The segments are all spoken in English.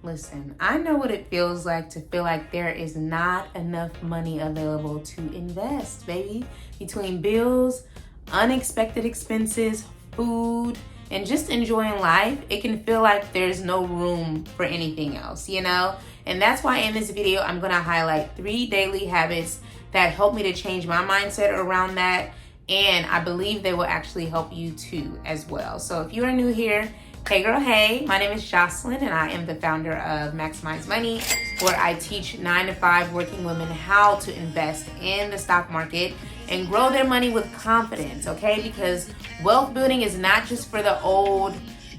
Listen, I know what it feels like to feel like there is not enough money available to invest, baby. Between bills, unexpected expenses, food, and just enjoying life, it can feel like there's no room for anything else, you know? And that's why in this video, I'm gonna highlight 3 daily habits that help me to change my mindset around that. And I believe they will actually help you too as well. So if you are new here, hey girl, hey, my name is Jocelyn and I am the founder of Maximize Money, where I teach 9 to 5 working women how to invest in the stock market and grow their money with confidence, okay? Because wealth building is not just for the old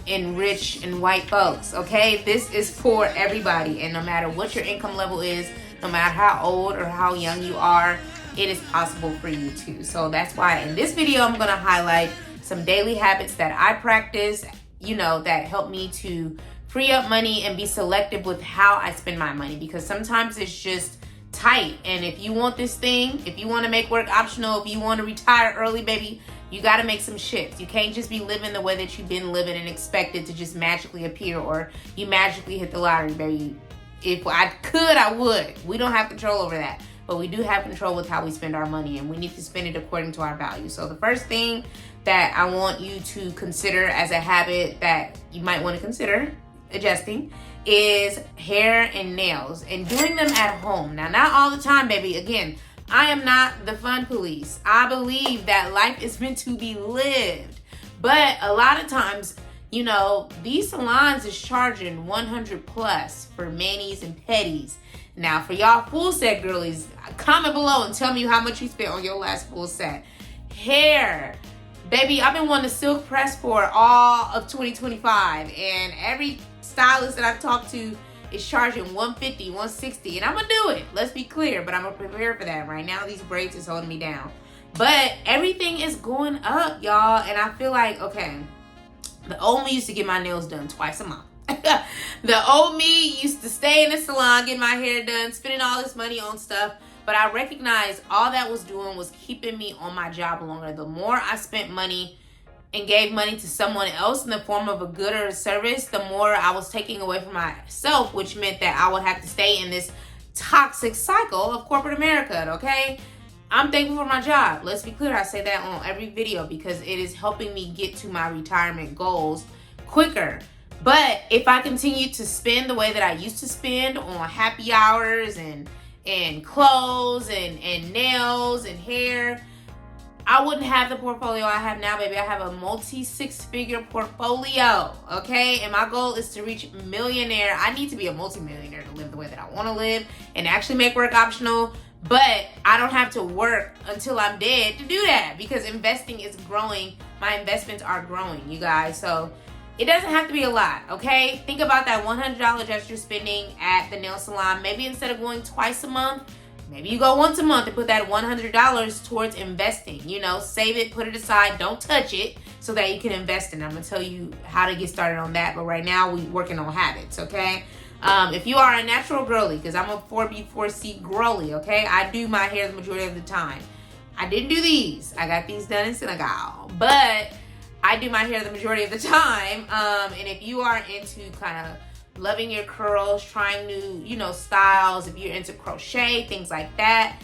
and rich and white folks, okay? This is for everybody, and no matter what your income level is, no matter how old or how young you are, it is possible for you too. So that's why in this video, I'm gonna highlight some daily habits that I practice, you know, that help me to free up money and be selective with how I spend my money, because sometimes it's just tight. And if you want this thing, if you want to make work optional, if you want to retire early, baby, you got to make some shifts. You can't just be living the way that you've been living and expect it to just magically appear, or you magically hit the lottery, baby. If I could, I would. We don't have control over that, but we do have control with how we spend our money, and we need to spend it according to our values. So the first thing that I want you to consider as a habit that you might want to consider adjusting is hair and nails, and doing them at home. Now, not all the time, baby. Again, I am not the fun police. I believe that life is meant to be lived. But a lot of times, you know, these salons is charging 100 plus for manis and pedis. Now, for y'all full set girlies, comment below and tell me how much you spent on your last full set. Hair. Baby, I've been wanting to silk press for all of 2025, and every stylist that I've talked to is charging 150, 160, and I'm gonna do it. Let's be clear, but I'm gonna prepare for that. Right now, these braids is holding me down. But everything is going up, y'all, and I feel like, okay, the old me used to get my nails done twice a month. The old me used to stay in the salon, get my hair done, spending all this money on stuff. But I recognized all that was doing was keeping me on my job longer. The more I spent money and gave money to someone else in the form of a good or a service, the more I was taking away from myself, which meant that I would have to stay in this toxic cycle of corporate America, okay? I'm thankful for my job. Let's be clear, I say that on every video because it is helping me get to my retirement goals quicker. But if I continue to spend the way that I used to spend on happy hours and clothes and nails and hair, I wouldn't have the portfolio I have now, baby. I have a multi 6-figure portfolio, okay? And my goal is to reach millionaire. I need to be a multi-millionaire to live the way that I want to live and actually make work optional. But I don't have to work until I'm dead to do that, because investing is growing. My investments are growing, you guys. So it doesn't have to be a lot, okay? Think about that $100 that you're spending at the nail salon. Maybe instead of going twice a month, maybe you go once a month and put that $100 towards investing. You know, save it, put it aside, don't touch it, so that you can invest in it. I'm gonna tell you how to get started on that, but right now we're working on habits, okay? If you are a natural girly, because I'm a 4B, 4C girly, okay? I do my hair the majority of the time. I didn't do these. I got these done in Senegal, but I do my hair the majority of the time. And if you are into kind of loving your curls, trying new, you know, styles, if you're into crochet, things like that.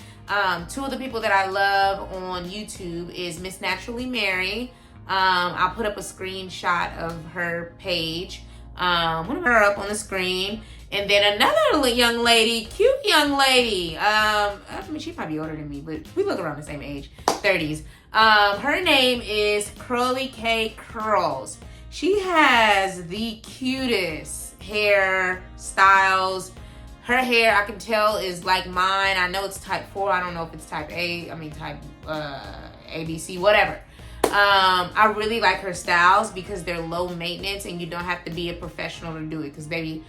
2 of the people that I love on YouTube is Miss Naturally Mary. I'll put up a screenshot of her page. Put her up on the screen. And then another young lady, cute young lady. I mean, she might be older than me, but we look around the same age, 30s. Her name is Curliekaye Curls. She has the cutest hair styles. Her hair, I can tell, is like mine. I know it's type 4. I don't know if it's type A. I mean, type ABC, whatever. I really like her styles because they're low maintenance and you don't have to be a professional to do it. Because, baby,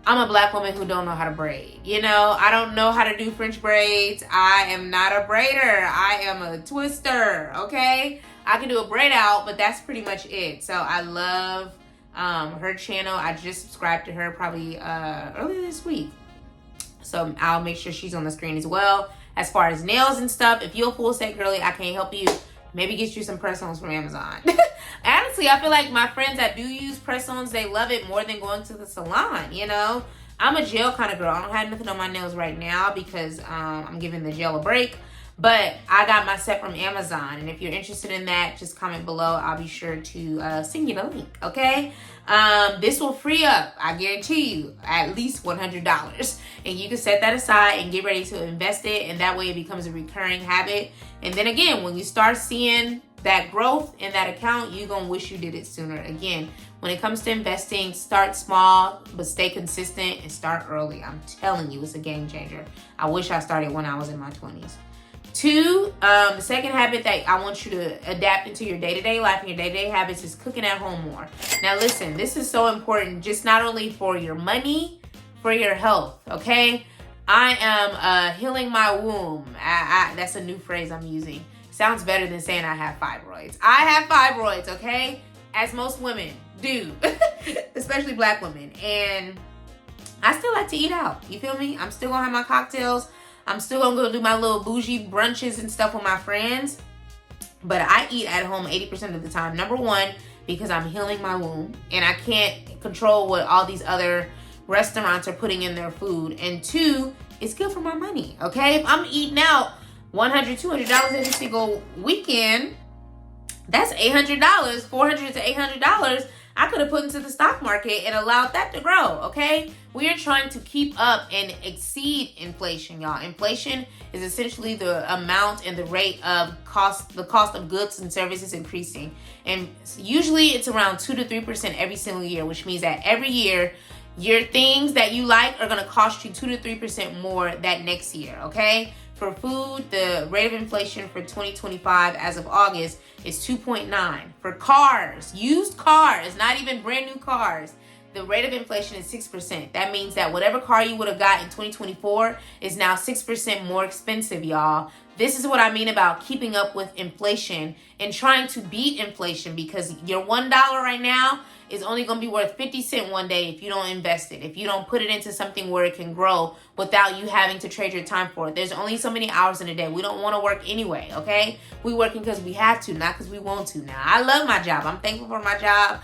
I'm a black woman who don't know how to braid. You know, I don't know how to do French braids. I am not a braider. I am a twister, okay? I can do a braid out, but that's pretty much it. So I love her channel. I just subscribed to her probably earlier this week. So I'll make sure she's on the screen as well. As far as nails and stuff, if you're a full set girly, I can't help you. maybe get you some press-ons from Amazon. Honestly, I feel like my friends that do use press-ons, they love it more than going to the salon, you know? I'm a gel kind of girl. I don't have nothing on my nails right now because I'm giving the gel a break. But I got my set from Amazon. And if you're interested in that, just comment below. I'll be sure to send you the link, okay? This will free up, I guarantee you, at least $100. And you can set that aside and get ready to invest it. And that way it becomes a recurring habit. And then again, when you start seeing that growth in that account, you're going to wish you did it sooner. Again, when it comes to investing, start small, but stay consistent and start early. I'm telling you, it's a game changer. I wish I started when I was in my 20s. 2, the second habit that I want you to adapt into your day-to-day life and your day-to-day habits is cooking at home more. Now listen, this is so important, just not only for your money, for your health, okay? I am healing my womb. That's a new phrase I'm using. Sounds better than saying I have fibroids. I have fibroids, okay? As most women do, especially black women. And I still like to eat out. You feel me? I'm still gonna have my cocktails. I'm still gonna go do my little bougie brunches and stuff with my friends. But I eat at home 80% of the time. Number one, because I'm healing my womb. And I can't control what all these other restaurants are putting in their food. And 2, it's good for my money, okay? If I'm eating out $100, $200 every single weekend, that's $800, $400 to $800 I could have put into the stock market and allowed that to grow, okay? We are trying to keep up and exceed inflation, y'all. Inflation is essentially the amount and the rate of the cost of goods and services increasing. And usually it's around 2 to 3% every single year, which means that every year your things that you like are gonna cost you 2 to 3% more that next year, okay? For food, the rate of inflation for 2025 as of August is 2.9. For cars, used cars, not even brand new cars, the rate of inflation is 6%. That means that whatever car you would have got in 2024 is now 6% more expensive, y'all. This is what I mean about keeping up with inflation and trying to beat inflation, because your $1 right now is only going to be worth 50 cents one day if you don't invest it, if you don't put it into something where it can grow without you having to trade your time for it. There's only so many hours in a day. We don't want to work anyway, okay? We're working because we have to, not because we want to. Now, I love my job. I'm thankful for my job.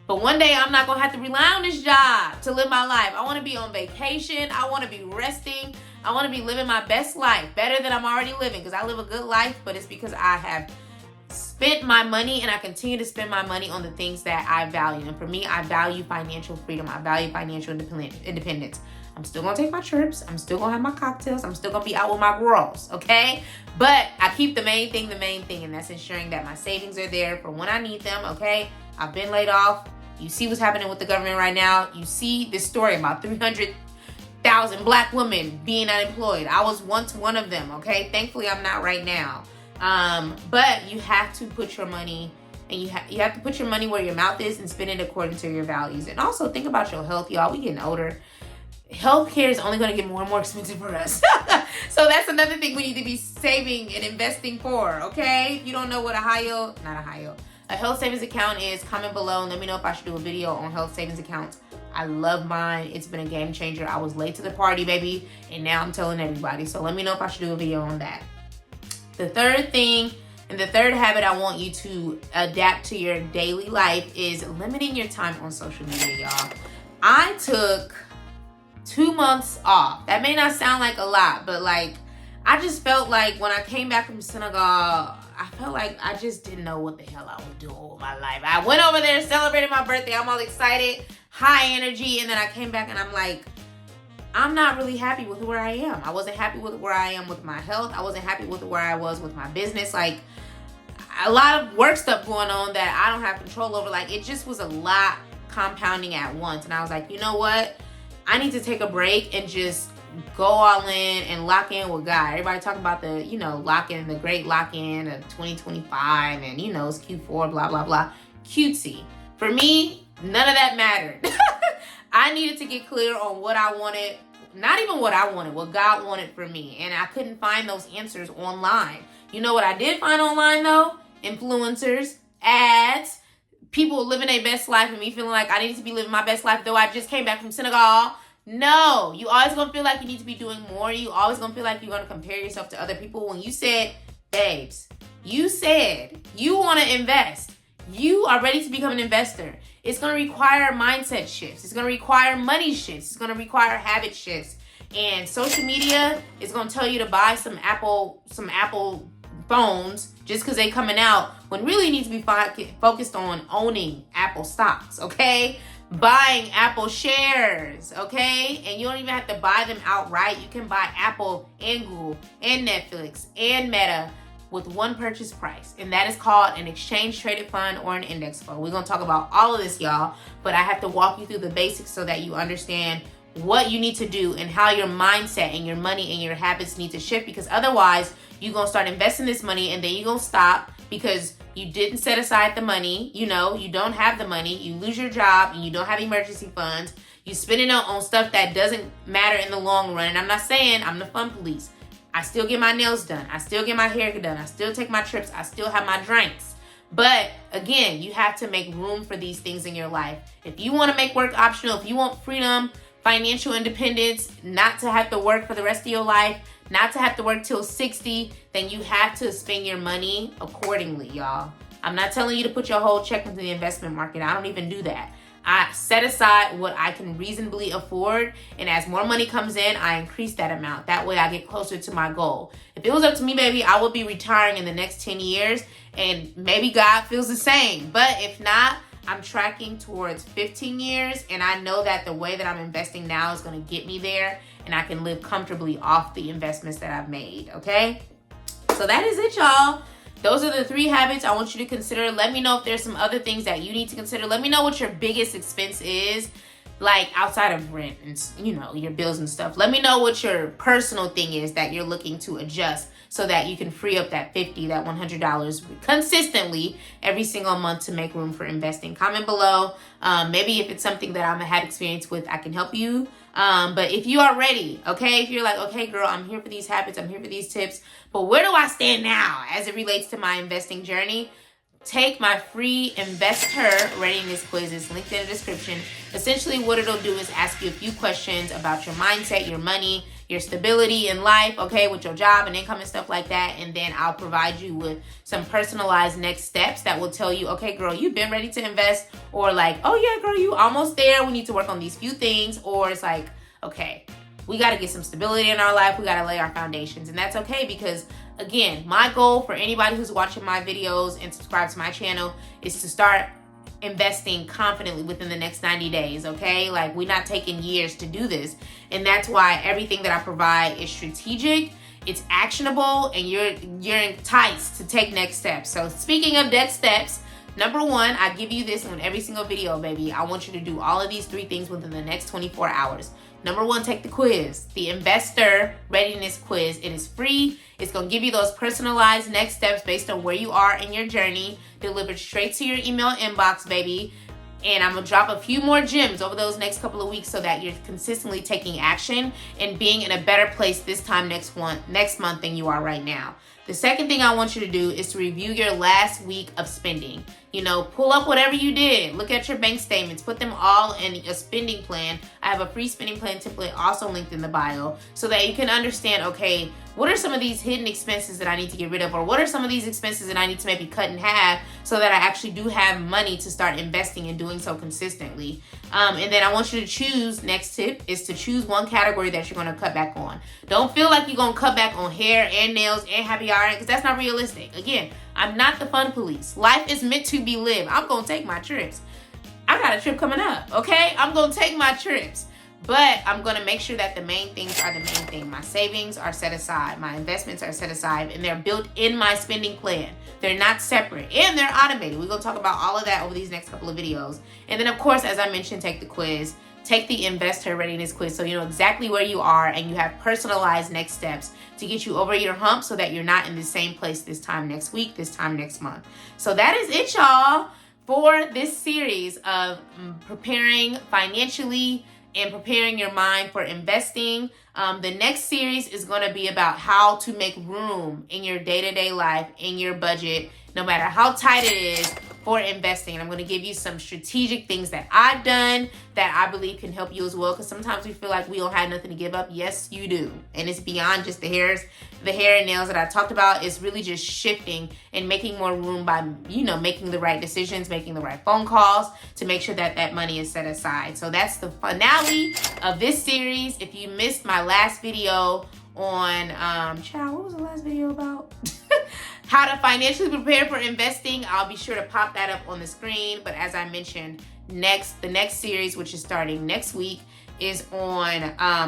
But one day I'm not going to have to rely on this job to live my life. I want to be on vacation. I want to be resting. I want to be living my best life, better than I'm already living, because I live a good life, but it's because I have spent my money and I continue to spend my money on the things that I value. And for me, I value financial freedom. I value financial independence. I'm still going to take my trips. I'm still going to have my cocktails. I'm still going to be out with my girls, okay? But I keep the main thing, and that's ensuring that my savings are there for when I need them, okay? I've been laid off. You see what's happening with the government right now. You see this story about 300,000 black women being unemployed. I was once one of them, okay? Thankfully, I'm not right now. But you have to put your money, and you have to put your money where your mouth is and spend it according to your values. And also think about your health, y'all. We getting older. Healthcare is only going to get more and more expensive for us. So that's another thing we need to be saving and investing for, okay? If you don't know what a health savings account is, comment below and let me know if I should do a video on health savings accounts. I love mine. It's been a game changer. I was late to the party, baby, and now I'm telling everybody. So let me know if I should do a video on that. The third thing and the third habit I want you to adapt to your daily life is limiting your time on social media, y'all. I took 2 months off. That may not sound like a lot, but like, I just felt like when I came back from Senegal, I felt like I just didn't know what the hell I was doing with my life. I went over there, celebrated my birthday. I'm all excited, high energy. And then I came back and I'm like, I'm not really happy with where I am. I wasn't happy with where I am with my health. I wasn't happy with where I was with my business. Like, a lot of work stuff going on that I don't have control over. Like, it just was a lot compounding at once. And I was like, you know what? I need to take a break and just go all in and lock in with God. Everybody talking about the, lock-in, the great lock-in of 2025 and, it's Q4, blah, blah, blah. Cutesy. For me, none of that mattered. I needed to get clear on what I wanted. Not even what I wanted, what God wanted for me. And I couldn't find those answers online. You know what I did find online, though? Influencers, ads, people living their best life, and me feeling like I needed to be living my best life, though I just came back from Senegal. No, you always gonna feel like you need to be doing more. You always gonna feel like you're gonna compare yourself to other people. When you said, babes, You said you want to invest. You are ready to become an investor. It's going to require mindset shifts. It's going to require money shifts. It's going to require habit shifts. And social media is going to tell you to buy some Apple phones just because they coming out, when really you need to be focused on owning Apple stocks, okay? Buying Apple shares, okay? And you don't even have to buy them outright. You can buy Apple and Google and Netflix and Meta with one purchase price, and that is called an exchange traded fund or an index fund. We're gonna talk about all of this, y'all, but I have to walk you through the basics so that you understand what you need to do and how your mindset and your money and your habits need to shift, because otherwise you're gonna start investing this money and then you're gonna stop because you didn't set aside the money. You don't have the money, you lose your job and you don't have emergency funds. You spend it on stuff that doesn't matter in the long run. And I'm not saying I'm the fun police. I still get my nails done. I still get my hair done. I still take my trips. I still have my drinks. But again, you have to make room for these things in your life. If you want to make work optional, if you want freedom, financial independence, not to have to work for the rest of your life, not to have to work till 60, then you have to spend your money accordingly, y'all. I'm not telling you to put your whole check into the investment market. I don't even do that. I set aside what I can reasonably afford, and as more money comes in, I increase that amount. That way I get closer to my goal. If it was up to me, baby, I would be retiring in the next 10 years, and maybe God feels the same. But if not, I'm tracking towards 15 years, and I know that the way that I'm investing now is going to get me there, and I can live comfortably off the investments that I've made, okay? So that is it, y'all. Those are the 3 habits I want you to consider. Let me know if there's some other things that you need to consider. Let me know what your biggest expense is, like outside of rent and, your bills and stuff. Let me know what your personal thing is that you're looking to adjust so that you can free up that $50, that $100 consistently every single month to make room for investing. Comment below. Maybe if it's something that I've had experience with, I can help you. But if you are ready, okay, if you're like, okay, girl, I'm here for these habits, I'm here for these tips, but where do I stand now as it relates to my investing journey? Take my free InvestHER Readiness quiz. It's linked in the description. Essentially, what it'll do is ask you a few questions about your mindset, your money, your stability in life, okay, with your job and income and stuff like that. And then I'll provide you with some personalized next steps that will tell you, okay, girl, you've been ready to invest, or like, oh yeah, girl, you almost there. We need to work on these few things. Or it's like, okay, we got to get some stability in our life. We got to lay our foundations. And that's okay, because again, my goal for anybody who's watching my videos and subscribe to my channel is to start investing confidently within the next 90 days, okay? Like, we're not taking years to do this. And that's why everything that I provide is strategic, it's actionable, and you're enticed to take next steps. So speaking of next steps, number 1, I give you this on every single video, baby. I want you to do all of these 3 things within the next 24 hours. Number 1, take the quiz, the InvestHER Readiness quiz. It is free. It's going to give you those personalized next steps based on where you are in your journey, delivered straight to your email inbox, baby. And I'm going to drop a few more gems over those next couple of weeks so that you're consistently taking action and being in a better place this time next month than you are right now. The second thing I want you to do is to review your last week of spending. Pull up whatever you did. Look at your bank statements. Put them all in a spending plan. I have a free spending plan template also linked in the bio so that you can understand, okay, what are some of these hidden expenses that I need to get rid of? Or what are some of these expenses that I need to maybe cut in half so that I actually do have money to start investing and doing so consistently? And then I want you to choose, next tip is to choose one category that you're going to cut back on. Don't feel like you're going to cut back on hair and nails and happy hour, because that's not realistic. Again, I'm not the fun police. Life is meant to be lived. I'm going to take my trips. I got a trip coming up, okay? I'm going to take my trips. But I'm going to make sure that the main things are the main thing. My savings are set aside. My investments are set aside. And they're built in my spending plan. They're not separate. And they're automated. We're going to talk about all of that over these next couple of videos. And then, of course, as I mentioned, take the quiz. Take the InvestHER Readiness quiz so you know exactly where you are and you have personalized next steps to get you over your hump so that you're not in the same place this time next week, this time next month. So that is it, y'all, for this series of preparing financially and preparing your mind for investing. The next series is going to be about how to make room in your day-to-day life, in your budget, no matter how tight it is, for investing. And I'm going to give you some strategic things that I've done that I believe can help you as well, because sometimes we feel like we don't have nothing to give up. Yes, you do. And it's beyond just the hair and nails that I talked about. It's really just shifting and making more room by, making the right decisions, making the right phone calls to make sure that that money is set aside. So that's the finale of this series. If you missed my last video on, what was the last video about? How to financially prepare for investing. I'll be sure to pop that up on the screen. But as I mentioned, the next series, which is starting next week, is on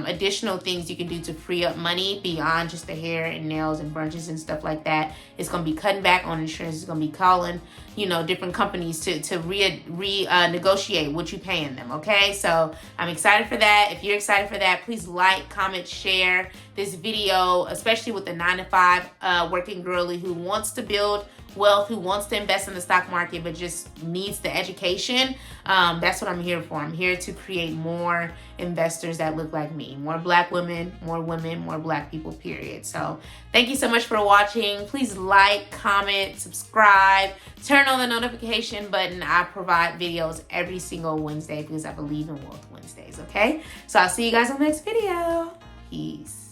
additional things you can do to free up money beyond just the hair and nails and brunches and stuff like that. It's going to be cutting back on insurance. It's going to be calling, different companies to negotiate what you paying them, okay? So I'm excited for that. If you're excited for that, please like, comment, share this video, especially with the 9-to-5 working girlie who wants to build wealth, who wants to invest in the stock market but just needs the education. That's what I'm here for. I'm here to create more investors that look like me. More black women, more black people, period. So thank you so much for watching. Please like, comment, subscribe, turn on the notification button. I provide videos every single Wednesday because I believe in Wealth Wednesdays, okay? So I'll see you guys on the next video. Peace.